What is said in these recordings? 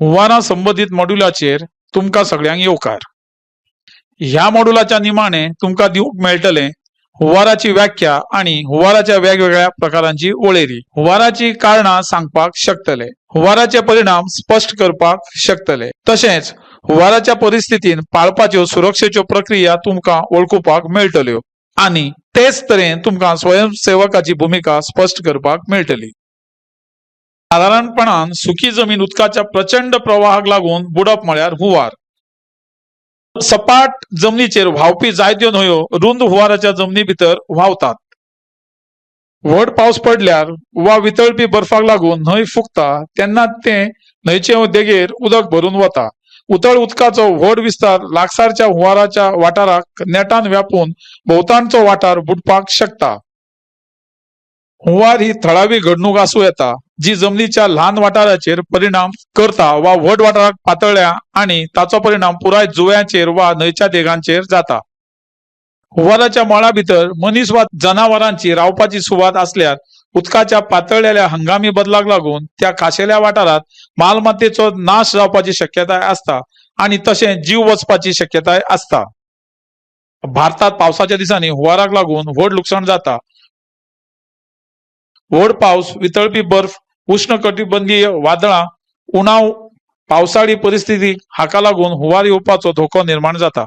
हुवारा संबंधित मॉड्युलाचेर तुमका सगळ्यांक येवकार। ह्या मॉड्युलाच्या निमाणे तुमका दिवंक मेळटले हुवाराची व्याख्या आणि हुवाराच्या वेगवेगळ्या प्रकारांची वळेरी, हुवाराची कारणां सांगपाक शकतले, हुवाराचे परिणाम स्पष्ट करपाक शकतले, तशेंच हुवाराच्या परिस्थितीन पाळपाच्यो सुरक्षेच्यो प्रक्रिया तुमका वळखुपाक मेळटल्यो आणि तेच तरेन तुमका स्वयंसेवकाची भूमिका स्पष्ट करपाक मेळटली। साधारणपणान सुकी जमीन उदकाच्या प्रचंड प्रवाहाक लागून बुडप म्हळ्यार हुवार। सपाट जमनीचेर व्हांवपी जायत्यो न्हंयो रुंद हुवाराच्या जमनी भितर व्हांवतात। व्हड पावस पडल्यार वा वितळपी बर्फाक लागून न्हंय फुगता तेन्ना ते न्हंयचे देगेर उदक भरून वता। उथळ उदकाचो व्हड विस्तार लागसारच्या हुवाराच्या वाठाराक नेटान व्यापून भोवताणचो वाठार बुडपाक शकता। हुवार ही थळावी घडणूक आसूं येता जी जमनीच्या ल्हान वाठाराचेर परिणाम करता वा व्हड वाठाराक पातळ्ळ्या आणि ताचो परिणाम पुराय जुंव्याचेर वा न्हंयच्या देगांचेर जाता। हुवाराच्या मळा भितर मनीस वा जनावरांची रावपाची सुवात आसल्यार उदकाच्या पातळलेल्या हंगामी बदलाक लागून त्या खाशेल्या वाठारात मालमत्तेचो नाश जावपाची शक्यताय आसता आणि तशेंच जीव वचपाची शक्यताय आसता। भारतात पावसाच्या दिसांनी हुवाराक लागून व्हड लुकसाण जाता। व्हड पावस, वितळपी बर्फ, उष्णकटिबंधीय वादळां, उणाव पावसाळी परिस्थिती हाका लागून हुवार येवपाचो धोको निर्माण जाता।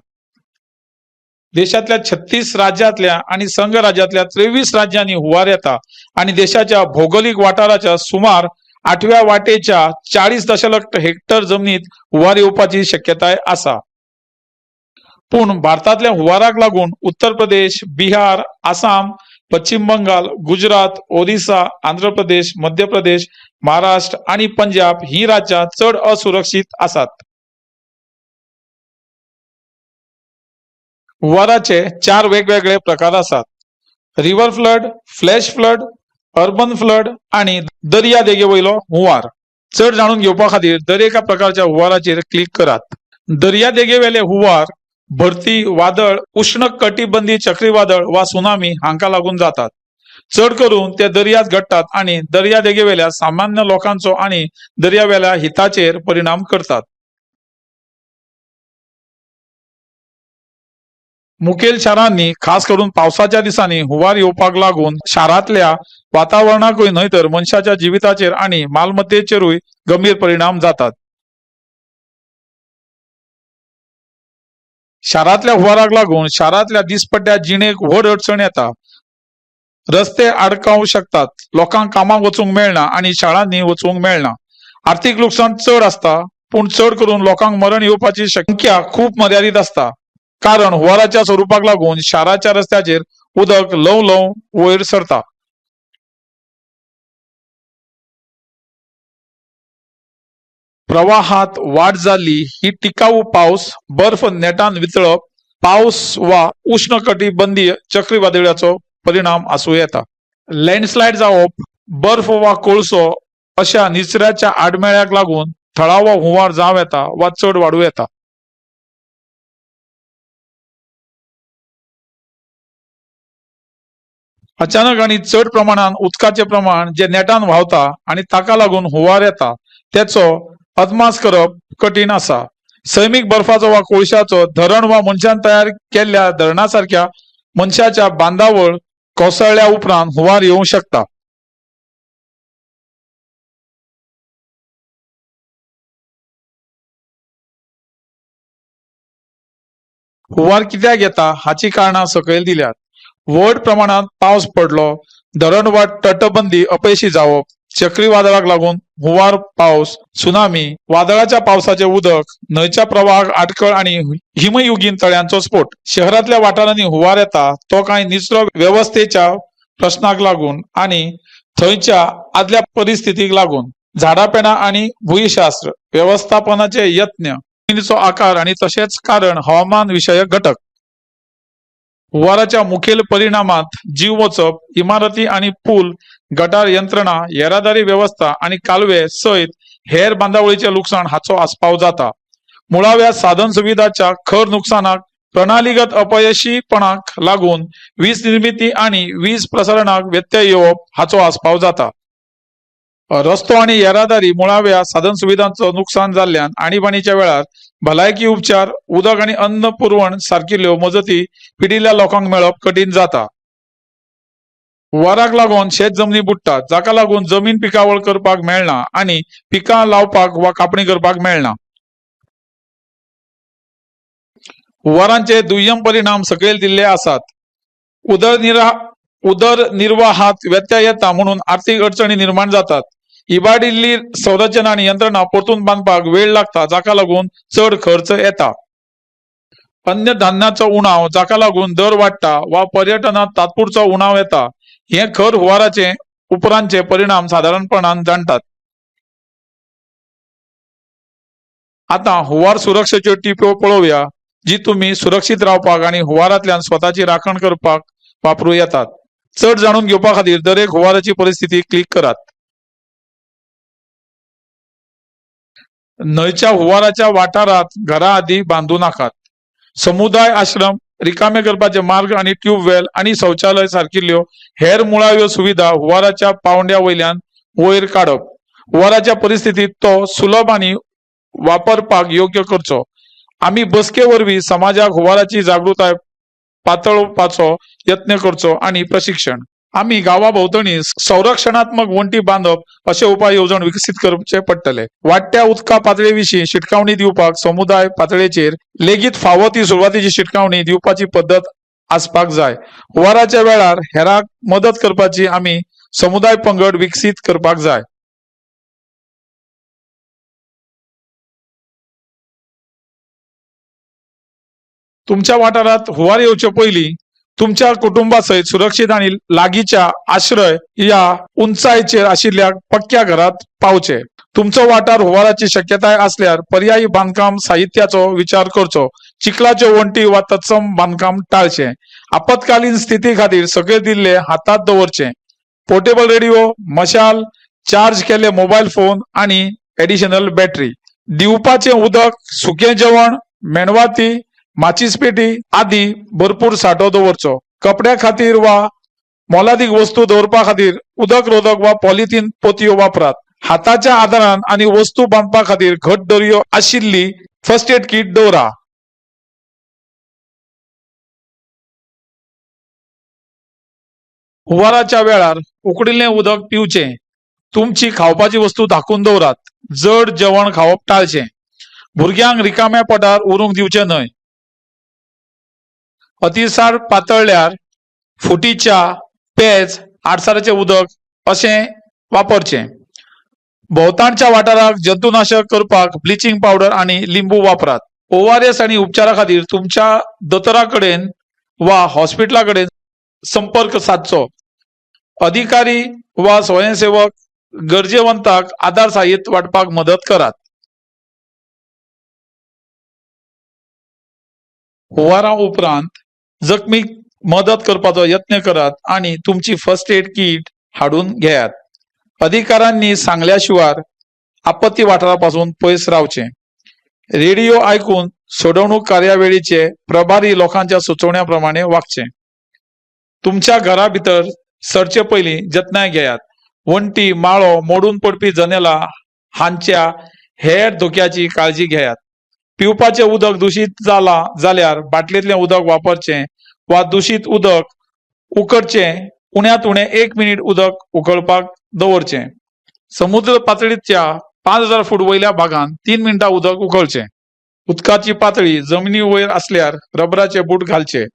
देशातल्या 36 राज्यांतल्या आणि संघ राज्यातल्या 23 राज्यांनी हुवार येता आणि देशाच्या भौगोलिक वाठाराच्या सुमार 8व्या वाटेच्या 40 दशलक्ष हेक्टर जमनीत हुवार येवपाची शक्यताय आसा। पूण भारतातल्या हुवाराक लागून उत्तर प्रदेश, बिहार, आसाम, पश्चिम बंगाल, गुजरात, ओरिसा, आंध्र प्रदेश, मध्य प्रदेश, महाराष्ट्र आणि पंजाब ही राज्यां चड असुरक्षित आसात। हुवाराचे 4 वेगवेगळे प्रकार आसात: river flood, flash flood, urban flood आणि दर्या देगेवयलो हुवार। चड जाणून घेवपा खातीर दरेका प्रकारच्या हुवाराचेर क्लिक करात। दर्या देगेवेले हुवार भरती, वादळ, उष्ण कटिबंधी चक्रीवादळ वा सुनामी हांका लागून जातात। चड करून ते दर्यात घडतात आणि दर्या देगेवेल्या सामान्य लोकांचो आणि दर्यावेल्या हिताचेर परिणाम करतात। मुखेल शारांनी खास करून पावसाच्या दिसांनी हुवार येवपाक लागून शारांतल्या वातावरणाकूय न्हय तर मनशाच्या जिविताचेर आणि मालमत्तेचेरूय गंभीर परिणाम जातात। शारांतल्या हुवाराक लागून शारांतल्या दिसपट्ट्या जिणेक व्हड अडचण येता। रस्ते आडकावंक शकतात, लोकांक कामाक वचूंक मेळना आणि शाळांनी वचूंक मेळना। आर्थीक लुकसाण चड आसता, पूण चड करून लोकांक मरण येवपाची शक्यता खूप मर्यादित आसता, कारण हुवाराच्या स्वरूपाक लागून शाराच्या रस्त्याचेर उदक ल्हव ल्हव वयर सरता। प्रवाहात वाढ जाल्ली ही टिकाऊ पावस, बर्फ नेटान वितळप, पावस वा उष्ण कटिबंधीय चक्रीवादळाचो परिणाम आसूं येता। लँडस्लायड जावप, बर्फ वा कोळसो अशा निसर्गाच्या आडमेळ्याक लागून थळावो हुवार जावं येता वा चड वाडूं येता। अचानक आणि चड प्रमाणात उदकाचे प्रमाण जे नेटान व्हांवता आणि ताका लागून हुवार येता तेचो अदमास करप कठीण आसा। सैमीक बर्फाचो वा कोळशाचो धरण वा मनशान तयार केल्ल्या धरणासारख्या मनशाच्या बांदावळ कोसळ्ळ्या उपरांत हुवार येवंक शकता। हुवार कित्याक येता हाची कारणां सकयल दिल्यात। व्हड प्रमाणात पावस पडलो, धरण वा तटबंदी अपयशी जावप, चक्रीवादळाक लागून हुवार, पावस, सुनामी, वादळाच्या पावसाचे उदक, न्हंयच्या प्रवाहाक आडखळ आणि हिमयुगीन तळ्यांचो स्फोट। शहरातल्या वाठारांनी हुवार येता तो कांय निचरो व्यवस्थेच्या प्रश्नाक लागून आणि थंयच्या आदल्या परिस्थितीक लागून। झाडापेना आणि भूशास्त्र व्यवस्थापनाचे यत्न, जमिनीचो आकार आणि तशेंच कारण हवामान विषयक घटक। हुवाराच्या मुखेल परिणामात जीव वचप, इमारती आणि पूल, गटार यंत्रणा, येरादारी व्यवस्था आणि कालवे सयत हेर बांदावळीचे लुकसाण हाचो आस्पाव जाता। मुळाव्या साधन सुविधाच्या खर नुकसानाक प्रणालीगत अपयशीपणाक लागून वीज निर्मिती आणि वीज प्रसारणाक व्यत्यय येवप हाचो आस्पाव जाता। रस्तो आणि येरादारी मुळाव्या साधन सुविधांचं नुकसान जाल्ल्यान आणीबाणीच्या वेळार भलायकी उपचार उदक आणि अन्न पुरवण सारकिल्ल्यो मजती पिडिल्ल्या लोकांक मेळप कठीण जाता। हुंवाराक लागून शेत जमनी बुडटात, जाका लागून जमीन पिकावळ करपाक मेळना आणि पिकां लावपाक वा कापणी करपाक मेळना। हुंवारांचे दुय्यम परिणाम सकयल दिल्ले आसात। उदरनिर्वाहात व्यत्यय येता म्हणून आर्थिक अडचणी निर्माण जातात। इबाडिल्ली संरचना आणि यंत्रणा परतून बांधपाक वेळ लागता, जाका लागून चढ खर्च येता। अन्य धान्याचो उणाव, जाका लागून दर वाडटा वा पर्यटनात तात्पुरतो उणाव येता। हे खर हुंवाराचे उपरांतचे परिणाम साधारणपणान जाणतात। आता हुंवार सुरक्षेच्यो टिप्यो पळोवया, जी तुम्ही सुरक्षित रावपाक आणि हुंवारांतल्यान स्वताची राखण करपाक वापरूं येतात। चढ जाणून घेवपा खातीर दरेक हुंवाराची परिस्थिती क्लिक करात। न्हंयच्या हुंवाराच्या वाठारात घरां आदी बांदूं नाकात। समुदाय आश्रम, रिकामे करपाचे मार्ग आणि ट्यूबवेल आणि शौचालय सारकिल्ल्यो हेर मुळाव्यो सुविधा हुंवाराच्या पावंड्या वयल्यान वयर काडप। हुंवाराच्या परिस्थितीत तो सुलभ आणि वापरपाक योग्य करचो। आम्ही बसके वरवीं समाजाक हुंवाराची जागृताय पातळपाचो यत्न करचो आणि प्रशिक्षण। आम्ही गावाभोवतणी संरक्षणात्मक वणटी बांधप असे उपाय येवजण विकसित करचे पडटले। वाडट्या उदका पातळे विशीं शिटकावणी दिवपाक समुदाय पातळेचेर लेगीत फावो ती सुरवातीची शिटकावणी दिवपाची पद्धत आसपाक जाय। हुंवाराच्या वेळार हेरांक मदत करपाची आम्ही समुदाय पंगड विकसित करपाक जाय। तुमच्या वाठारात हुंवार येवचे पयलीं तुमच्या कुटुंबा सयत सुरक्षित आणि लागींच्या आश्रय या उंचायेचेर आशिल्ल्या पक्क्या घरात पावचे। तुमचो वाठार हुंवाराची शक्यताय असल्यार पर्यायी बांदकाम साहित्याचो विचार करचो। चिखलाच्यो वणटी वा तत्सम बांदकाम टाळचे। आपत्कालीन स्थिती खातीर सकयल दिल्ले हातात दवरचे। पोर्टेबल रेडिओ, मशाल, चार्ज केले मोबाईल फोन आणि एडिशनल बॅटरी। दिवपाचे उदक, सुकें जेवण, मेणवाती, माचीस पेटी आदी भरपूर साठो दवरचो। कपड्या खातीर वा मोलादीक वस्तू दवरपा खातीर उदक रोधक वा पॉलिथीन पोतयो वापरात। हाताच्या आदारान आणि वस्तू बांधपा खातीर घट दोरयो आशिल्ली फर्स्ट एड किट दवरा। हुंवाराच्या वेळार उकडिल्लें उदक पिवचे। तुमची खावपाची वस्तू धाकून दवरात। जड जेवण खावप टाळचें। भुरग्यांक रिकाम्या पोटार उरूंक दिवचे न्हय। अतिसार पातळल्यार फुटीच्या पेज, आडसाराचे उदक अशें वापरचें। भोवताणच्या वाठाराक जंतुनाशक करपाक ब्लिचिंग पावडर आणि लिंबू वापरात। ORS आणि उपचारा खातीर तुमच्या दोतोरा कडेन वा हॉस्पिटला कडेन संपर्क सादचो। अधिकारी वा स्वयंसेवक गरजेवंताक आधार साहित्य वाटपाक मदत करात। हुंवारा उपरांत जखमीक मदत करपाचो यत्न करात आणि तुमची फर्स्ट एड किट हाडून घेयात। अधिकाऱ्यांनी सांगल्या शिवाय आपत्ती वाठारापासून पयस रावचें। रेडिओ आयकून सोडवणूक कार्यावळीचे प्रभारी लोकांच्या सुचोवण्याप्रमाणे वागचें। तुमच्या घरा भितर सरचे पयलीं जतनाय घेयात। वणटी, माळो, मोडून पडपी जनेलां हांच्या हेर धोक्याची काळजी घेयात। पिवपाचे उदक दूषित जाला जाल्यार बाटलेंतलें उदक वापरचें वा दूषित उदक उकडचें। उण्यात उणें 1 मिनिट उदक उकळपाक दवरचें। समुद्र पातळीच्या 5000 फूट वयल्या भागांत 3 मिनिटां उदक उकळचें। उदकाची पातळी जमनी वयर असल्यार रबराचे बूट घालचे।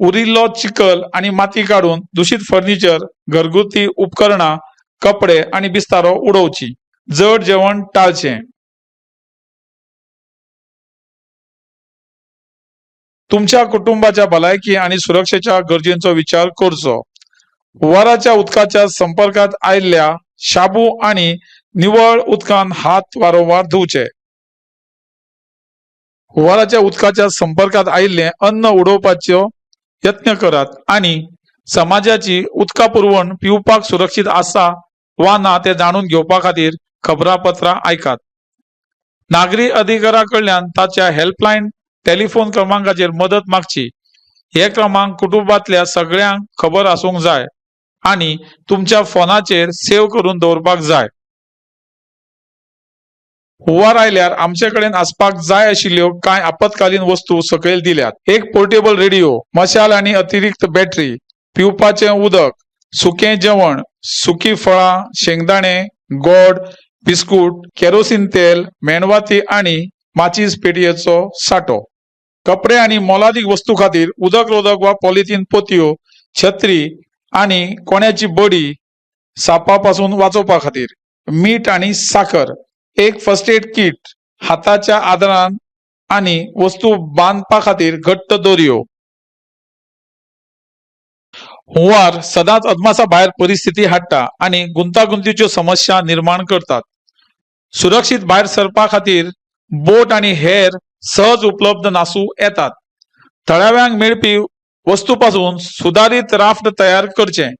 उरिल्लो चिखल आणि माती काढून दूषित फर्निचर, घरगुती उपकरणां, कपडे आणि बिस्तारो उडोवची। जड जेवण टाळचें। तुमच्या कुटुंबाच्या भलायकी आणि सुरक्षेच्या गरजेंचो विचार करचो। हुंवाराच्या उदकाच्या संपर्कात आयिल्ल्या शाबू आणि निवळ उदकान हात वारंवार धुवचे। हुंवाराच्या उदकाच्या संपर्कात आयिल्लें अन्न उडोवपाचो यत्न करात आणि समाजाची उदका पुरवण पिवपाक सुरक्षीत आसा वा ना ते जाणून घेवपा खातीर खबरापत्रां आयकात। नागरी अधिकाऱ्या कडल्यान ताच्या हेल्पलायन टेलिफोन क्रमांकाचेर मदत मागची। हे क्रमांक कुटुंबातल्या सगळ्यांक खबर आसूंक जाय आणि तुमच्या फोनाचेर सेव्ह करून दवरपाक जाय। हुंवार आयल्यार आमचे कडेन आसपाक जाय आशिल्ल्यो कांय आपतकालीन वस्तू सकयल दिल्यात. एक पोर्टेबल रेडिओ, मशाल आनी अतिरिक्त बॅटरी, पिवपाचें उदक, सुकें जेवण, सुकी फळां, शेंगदाणे, गोड, बिस्कूट, केरोसीन तेल, मेणवाती आनी माचीस पेटयेचो सांठो. कपडे आनी मोलादीक वस्तू खातीर उदक रोधक वा पॉलिथीन पोतयो, छत्री आनी कोण्याची बडी सापा पासून वाचोवपा खातीर. मीठ आनी साखर, एक फर्स्ट एड किट, हाताच्या आदारान आनी वस्तू बांदपा खातीर घट्ट दोरयो. हुंवार सदांच अदमासा भायर परिस्थिती हाडटा आनी गुंतागुंतीच्यो समस्या निर्माण करतात. सुरक्षीत भायर सरपा खातीर बोट आनी हेर सहज उपलब्ध नासूं येतात. थळाव्यांक मेळपी वस्तू पासून सुदारीत राफ्ट तयार करचें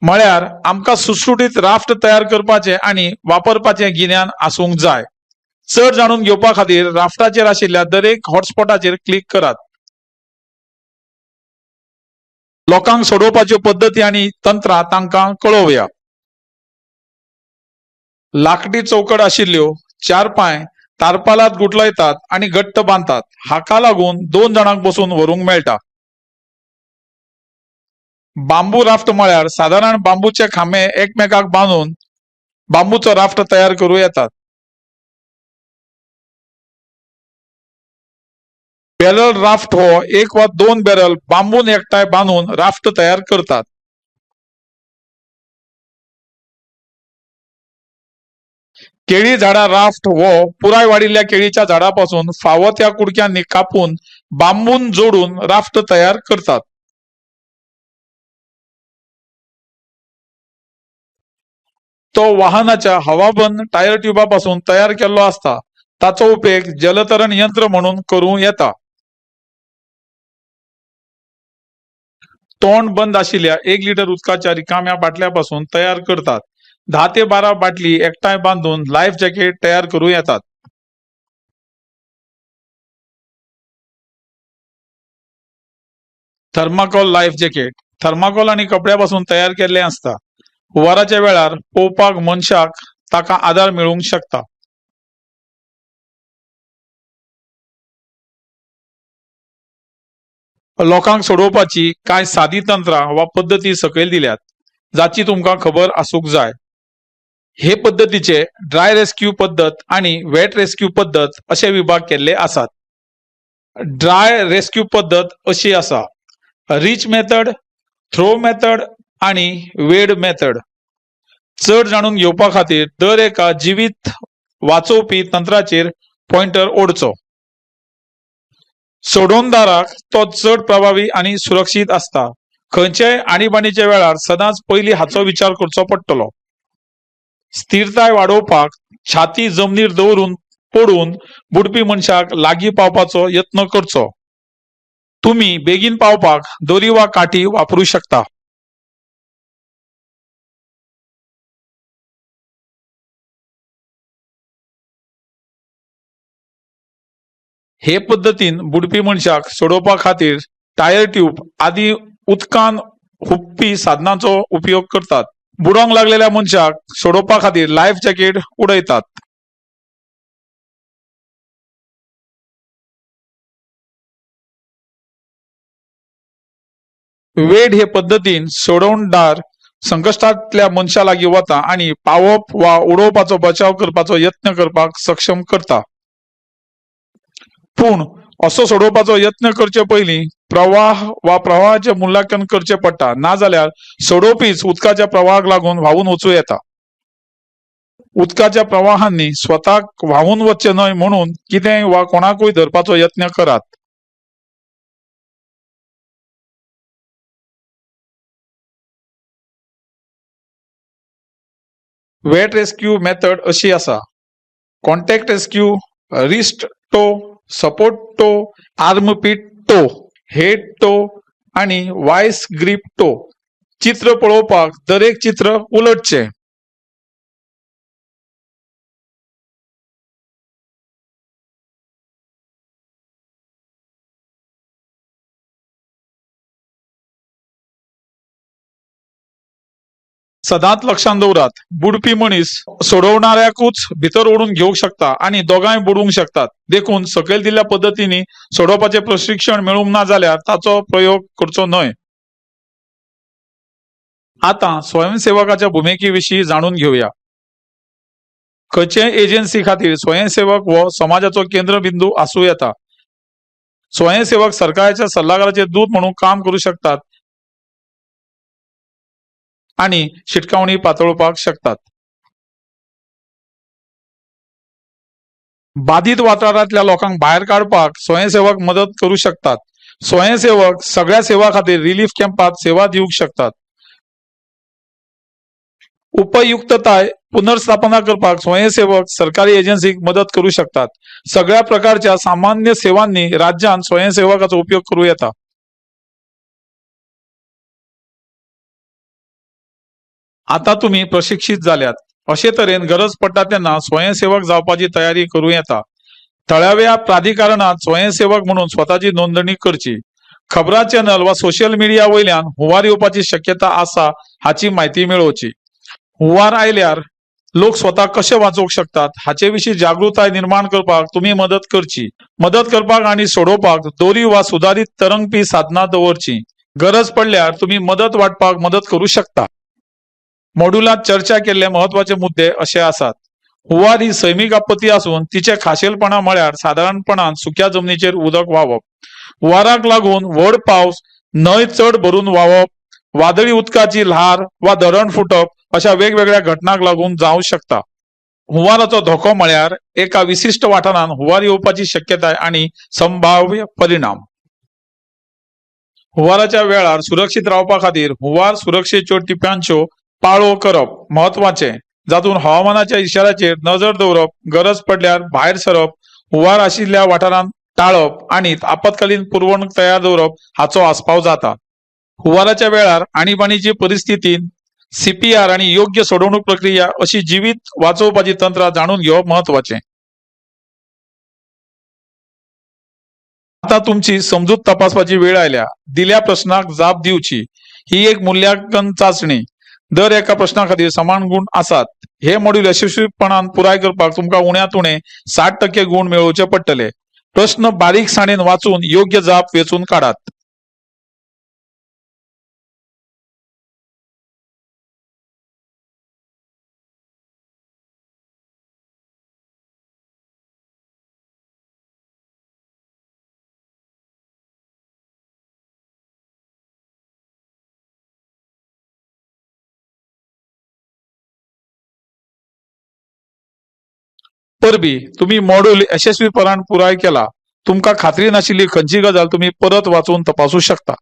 म्हळ्यार आमकां सुटसुटीत राफ्ट तयार करपाचें आनी वापरपाचें गिन्यान आसूंक जाय. चड जाणून घेवपा खातीर राफ्टाचेर आशिल्ल्या दरेक हॉटस्पॉटाचेर क्लिक करात. लोकांक सोडोवपाच्यो पद्दती आनी तंत्रां तांकां कळोवया. लाकडी चौकट आशिल्ल्यो चारपांय तारपालात गुठलायतात आनी घट्ट बांदतात. हाका लागून 2 जाणांक बसून व्हरूंक मेळटा. बांबू राफ्ट म्हळ्यार सादारण बांबूचे खांबे एकमेकाक बांदून बांबूचो राफ्ट तयार करूं येतात. बॅरल राफ्ट हो 1 वा 2 बॅरल बांबून एकठांय बांदून राफ्ट तयार करतात. केळी झाडां राफ्ट हो पुराय वाडिल्ल्या केळीच्या झाडापासून फावो त्या कुडक्यांनी कापून बांबून जोडून राफ्ट तयार करतात. तो वाहनाच्या हवाबंद टायर ट्यूबापासून तयार केल्लो असता. ताचो उपेग जलतरण यंत्र म्हणून करूं येता. तोंड बंद आशिल्ल्या 1 लिटर उदकाच्या रिकाम्या बाटल्यापासून तयार करतात. 10 ते 12 बाटली एकठांय बांधून लायफ जॅकेट तयार करूं येतात. थर्माकोल लायफ जॅकेट थर्माकोल आनी कपड्यापासून तयार केल्लें असता. हुंवाराच्या वेळार पोवपाक मनशाक ताका आदार मेळूंक शकता. लोकांक सोडोवपाची कांय सादी तंत्रां वा पद्दती सकयल दिल्यात, जाची तुमकां खबर आसूंक जाय. हे पद्दतीचे ड्राय रेस्क्यू पद्धत आनी वेट रेस्क्यू पद्धत अशे विभाग केल्ले आसात. ड्राय रेस्क्यू पद्धत अशी आसा: रिच मेथड, थ्रो मेथड आनी वेड मेथड. चड जाणून घेवपा खातीर दर एका जिवीत वाचोवपी तंत्राचेर पॉइंटर ओडचो. सोडोवनदाराक तो चड प्रभावी आनी सुरक्षीत असता. खंयचेय आणीबाणीच्या वेळार सदांच पयलीं हाचो विचार करचो पडटलो. स्थिरताय वाडोवपाक छाती जमनीर दवरून पडून बुडपी मनशाक लागीं पावपाचो यत्न करचो. तुम्ही बेगीन पावपाक दोरी वा काठी वापरूं शकता. हे पद्दतीन बुडपी मनशाक सोडोवपा खातीर टायर ट्यूब आदी उदकान हुबपी साधनांचो उपयोग करतात. बुडोंक लागलेल्या मनशाक सोडोवपा खातीर लायफ जॅकेट उडयतात. वेड हे पद्दतीन सोडवणदार संकश्टांतल्या मनशा लागीं वता आनी पावप वा उडोवपाचो बचाव करपाचो यत्न करपाक सक्षम करता. पूण असो सोडोवपाचो यत्न करचे पयलीं प्रवाह वा प्रवाहाचे मुल्यांकन करचें पडटा, नाजाल्यार सोडोवपीच उदकाच्या प्रवाहाक लागून व्हांवून वचूं येता. उदकाच्या प्रवाहांनी स्वताक व्हांवून वचचें न्हय म्हणून कितेंय वा कोणाकूय धरपाचो यत्न करात. वेट रेस्क्यू मेथड अशी आसा: कॉन्टॅक्ट रेस्क्यू, रिस्ट टो, सपोर्ट टो, आर्म पिट टो, हेड टो आनी वायस ग्रीप टो. चित्र पळोवपाक दरेक चित्र उलटचें. सदांच लक्षात दवरात बुडपी मनीस सोडवणाऱ्याकूच भितर ओढून घेवंक शकता आणि दोगांय बुडवूंक शकतात. देखून सकयल दिल्ल्या पद्धतीने सोडवपाचे प्रशिक्षण मेळूंक ना जाल्यार ताचो प्रयोग करचो न्हय. आता स्वयंसेवकाच्या भुमिकेविषयी जाणून घेऊया. खंयचे एजन्सी खातीर स्वयंसेवक हो समाजाचो केंद्रबिंदू आसूं येता. स्वयंसेवक सरकाराच्या सल्लागाराचे दूत म्हणून काम करू शकतात आणि शिटकावणी पातळवपाक शकतात. बाधित वाठारांतल्या लोकांक भायर काडपाक स्वयंसेवक मदत करू शकतात. स्वयंसेवक सगळ्या सेवा खातीर रिलीफ कॅम्पात सेवा दिवंक शकतात. उपयुक्तताय पुनर्स्थापना करपाक स्वयंसेवक सरकारी एजन्सीक मदत करू शकतात. सगळ्या प्रकारच्या सामान्य सेवांनी राज्यात स्वयंसेवकाचो उपयोग करू येता. आता तुम्ही प्रशिक्षित झाल्यात. अशे तरेन गरज पडटा तेन्ना स्वयंसेवक जावपाची तयारी करूं येता. थळाव्या प्राधिकरणात स्वयंसेवक म्हणून स्वताची नोंदणी करची. खबरां चॅनल वा सोशल मीडिया वयल्यान हुंवार येवपाची शक्यता आसा हाची म्हायती मेळोवची. हुंवार आयल्यार लोक स्वता कशे वाचोवंक शकतात हाचे विशीं जागृताय निर्माण करपाक तुम्ही मदत करची. मदत करपाक आणि सोडोवपाक दोरी वा सुधारित तरंगपी साधनां दवरची. गरज पडल्यार तुम्ही मदत वाटपाक मदत करू शकता. मॉड्यूलात चर्चा केल्ले महत्वाचे मुद्दे असे आसात. हुंवार ही सैमीक आपत्ती असून तिचे खाशेलपणा म्हळ्यार साधारणपणान सुक्या जमनीचेर उदक व्हावप. हुंवाराक लागून व्हड पावस, न्हंय चड भरून व्हावप, वादळी उदकाची ल्हार वा धरण फुटप अशा वेगवेगळ्या घटनांक लागून जावं शकता. हुंवाराचो धोको म्हळ्यार एका विशिष्ट वाठारात हुंवार येवपाची शक्यताय आणि संभाव्य परिणाम. हुंवाराच्या वेळार सुरक्षीत रावपा खातीर हुंवार सुरक्षेच्यो टिप्यांचो पाळो करप महत्वाचे. जातून हवामानाच्या इशाऱ्याचेर नजर दवरप, गरज पडल्यार भायर सरप, हुंवार आशिल्ल्या वाठारांत टाळप आणि आपत्कालीन पुरवण तयार दवरप हाचो आस्पाव जाता. हुंवाराच्या वेळार आणीबाणीची परिस्थिती, CPR आणि योग्य सोडवणूक प्रक्रिया अशी जिवीत वाचोवपाची तंत्रां जाणून घेवप महत्वाचे. आता तुमची समजूत तपासपाची वेळ आयल्या. दिल्या प्रश्नाक जाप दिवची. ही एक मूल्यांकन चाचणी. दर एका प्रश्ना खातीर समान गुण आसात. हे मॉड्यूल यशस्वीपणान पुराय करपाक तुमकां उण्यात उणे 60% गुण मेळोवचे पडटले. प्रश्न बारीकसाणेन वाचून योग्य जाप वेचून काडात. परबी तुम्ही मॉड्यूल यशस्वीपणान पुराय केला. तुमकां खात्री नाशिल्ली खंयची गजाल तुम्ही परत वाचून तपासू शकता.